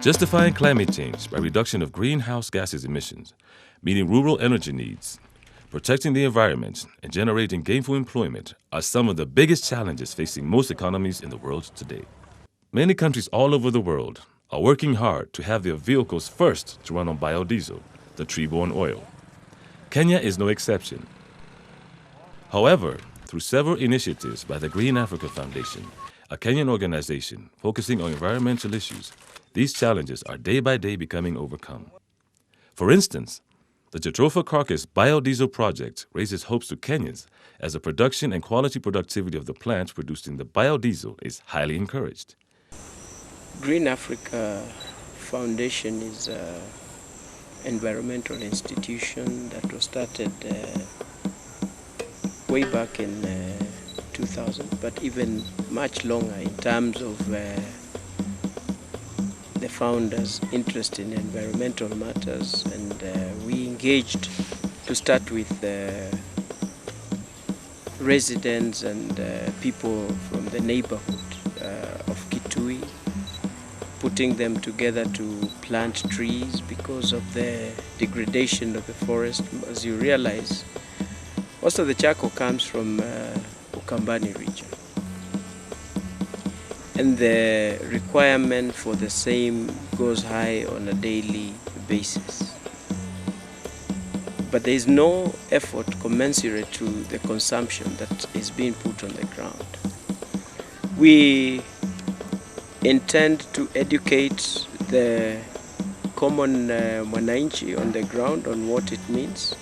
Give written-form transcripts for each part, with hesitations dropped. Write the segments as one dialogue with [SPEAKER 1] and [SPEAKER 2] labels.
[SPEAKER 1] Justifying climate change by reduction of greenhouse gases emissions, meeting rural energy needs, protecting the environment, and generating gainful employment are some of the biggest challenges facing most economies in the world today. Many countries all over the world are working hard to have their vehicles first to run on biodiesel, the tree-borne oil. Kenya is no exception. However, through several initiatives by the Green Africa Foundation, a Kenyan organization focusing on environmental issues, these challenges are day by day becoming overcome. For instance, the Jatropha carcass biodiesel project raises hopes to Kenyans as the production and quality productivity of the plants producing the biodiesel is highly encouraged.
[SPEAKER 2] Green Africa Foundation is an environmental institution that was started way back in 2000, but even much longer in terms of the founders' interest in environmental matters, and we engaged to start with residents and people from the neighborhood of Kitui, putting them together to plant trees because of the degradation of the forest. As you realize, most of the charcoal comes from Ukambani region, and the requirement for the same goes high on a daily basis. But there is no effort commensurate to the consumption that is being put on the ground. We intend to educate the common mwananchi on the ground on what it means.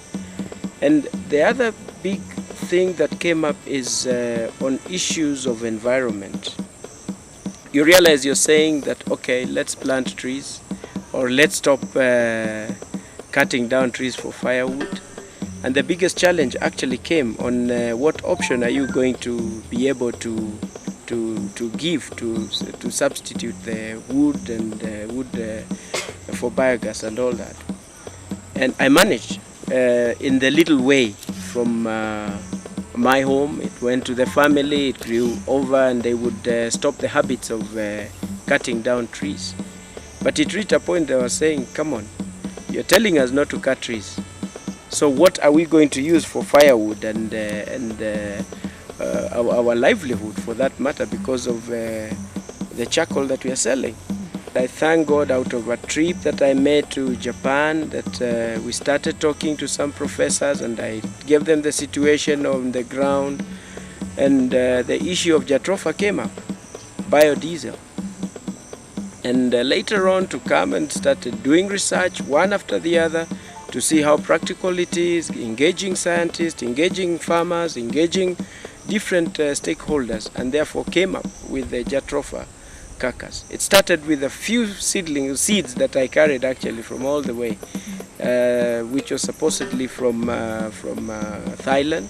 [SPEAKER 2] And the other big thing that came up is on issues of environment. You realize you're saying that, okay, let's plant trees, or let's stop cutting down trees for firewood. And the biggest challenge actually came on what option are you going to be able to give to substitute the wood and wood for biogas and all that. And I managed in the little way from my home. It went to the family, it grew over, and they would stop the habits of cutting down trees. But it reached a point they were saying, come on, you're telling us not to cut trees. So what are we going to use for firewood and our livelihood for that matter, because of the charcoal that we are selling? I thank God, out of a trip that I made to Japan, that we started talking to some professors, and I gave them the situation on the ground, and the issue of Jatropha came up, biodiesel. And later on to come and started doing research one after the other to see how practical it is, engaging scientists, engaging farmers, engaging different stakeholders, and therefore came up with the Jatropha carcass. It started with a few seeds that I carried actually from all the way, which was supposedly from Thailand.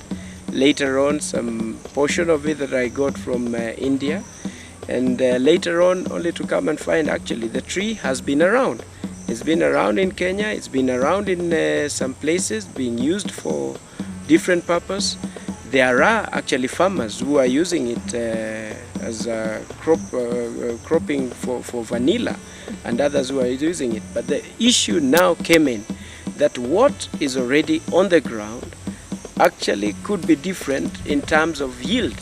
[SPEAKER 2] Later on, some portion of it that I got from India, and later on only to come and find actually the tree has been around. It's been around in Kenya, it's been around in some places, being used for different purpose. There are actually farmers who are using it as a cropping for vanilla, and others who are using it. But the issue now came in that what is already on the ground actually could be different in terms of yield.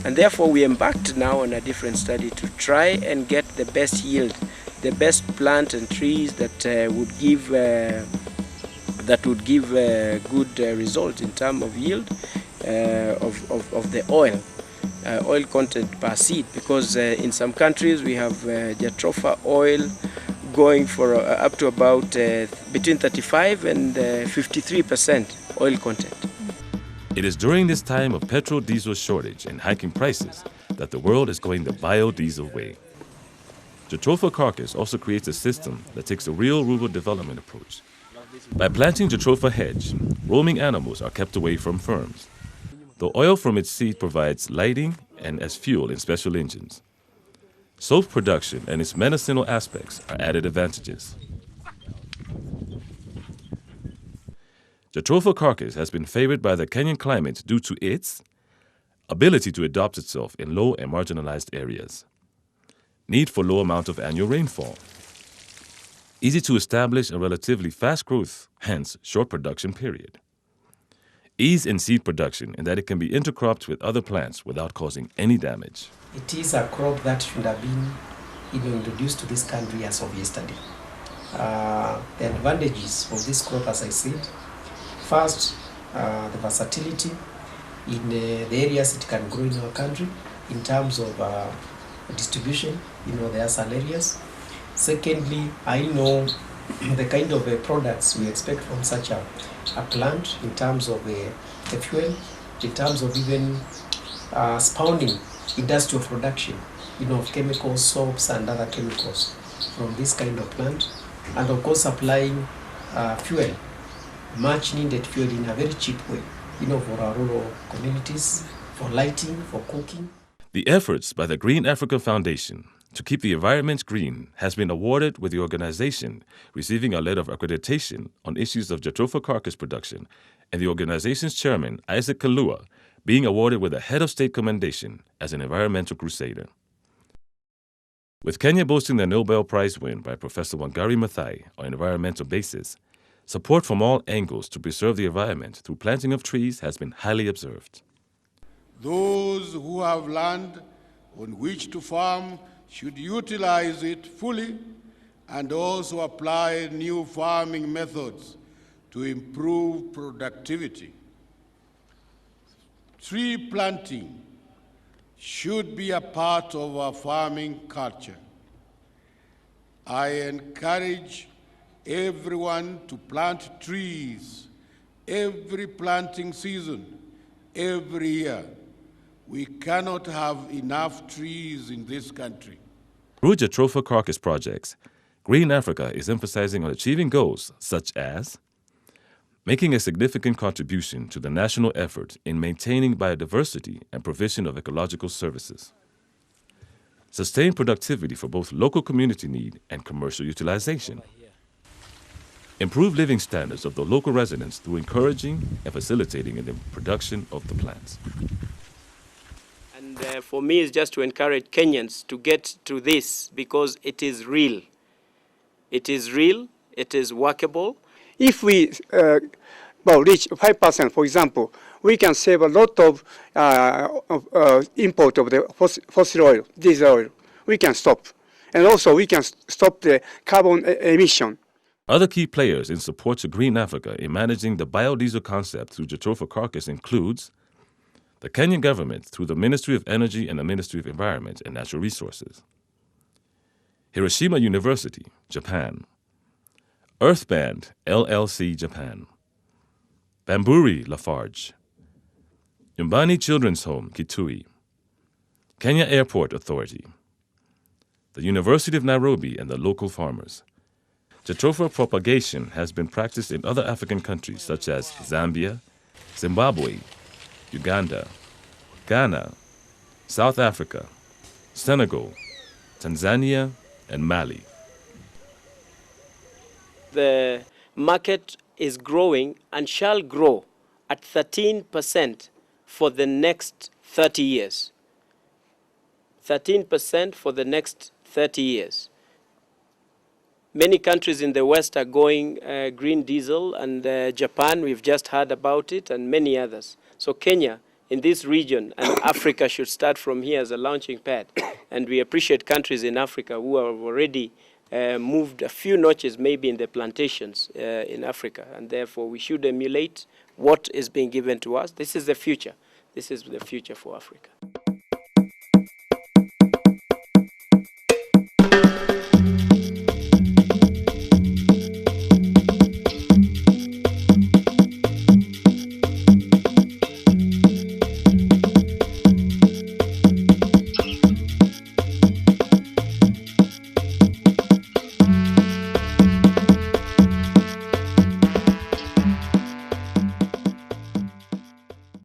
[SPEAKER 2] And therefore we embarked now on a different study to try and get the best yield, the best plant and trees that would give good result in terms of yield of the oil content per seed, because in some countries we have Jatropha oil going for up to about between 35 and 53% oil content.
[SPEAKER 1] It is during this time of petrol diesel shortage and hiking prices that the world is going the biodiesel way. Jatropha carcass also creates a system that takes a real rural development approach. By planting Jatropha hedge, roaming animals are kept away from farms. The oil from its seed provides lighting and as fuel in special engines. Soap production and its medicinal aspects are added advantages. Jatropha carcass has been favored by the Kenyan climate due to its ability to adopt itself in low and marginalized areas, need for low amount of annual rainfall, easy to establish and relatively fast growth, hence short production period. Ease in seed production in that it can be intercropped with other plants without causing any damage.
[SPEAKER 3] It is a crop that should have been introduced to this country as of yesterday. The advantages of this crop, as I said, first, the versatility in the areas it can grow in our country in terms of distribution, there are some areas. Secondly, I know the kind of products we expect from such a plant in terms of the fuel, in terms of even spawning industrial production, of chemicals, soaps and other chemicals from this kind of plant, and of course supplying fuel, much needed fuel in a very cheap way, for our rural communities, for lighting, for cooking.
[SPEAKER 1] The efforts by the Green Africa Foundation to keep the environment green has been awarded with the organization receiving a letter of accreditation on issues of Jatropha carcass production, and the organization's chairman, Isaac Kalua, being awarded with a head of state commendation as an environmental crusader. With Kenya boasting the Nobel Prize win by Professor Wangari Maathai on an environmental basis, support from all angles to preserve the environment through planting of trees has been highly observed.
[SPEAKER 4] Those who have land on which to farm should utilize it fully and also apply new farming methods to improve productivity. Tree planting should be a part of our farming culture. I encourage everyone to plant trees every planting season, every year. We cannot have enough trees in this country.
[SPEAKER 1] Through Jatropha carcass projects, Green Africa is emphasizing on achieving goals such as making a significant contribution to the national effort in maintaining biodiversity and provision of ecological services, sustain productivity for both local community need and commercial utilization, improve living standards of the local residents through encouraging and facilitating the production of the plants.
[SPEAKER 2] And for me, it's just to encourage Kenyans to get to this because it is real. It is real, it is workable.
[SPEAKER 5] If we reach 5%, for example, we can save a lot of import of the fossil oil, diesel oil. We can stop. And also we can stop the carbon emission.
[SPEAKER 1] Other key players in support to Green Africa in managing the biodiesel concept through Jatropha carcass includes the Kenyan government through the Ministry of Energy and the Ministry of Environment and Natural Resources, Hiroshima University, Japan, Earthband, LLC, Japan, Bamburi, Lafarge, Nyumbani Children's Home, Kitui, Kenya Airport Authority, the University of Nairobi and the local farmers. Jatropha propagation has been practiced in other African countries such as Zambia, Zimbabwe, Uganda, Ghana, South Africa, Senegal, Tanzania, and Mali.
[SPEAKER 2] The market is growing and shall grow at 13% for the next 30 years. 13% for the next 30 years. Many countries in the West are going green diesel, and Japan, we've just heard about it, and many others. So Kenya, in this region, and Africa should start from here as a launching pad. And we appreciate countries in Africa who have already moved a few notches maybe in the plantations in Africa. And therefore, we should emulate what is being given to us. This is the future. This is the future for Africa.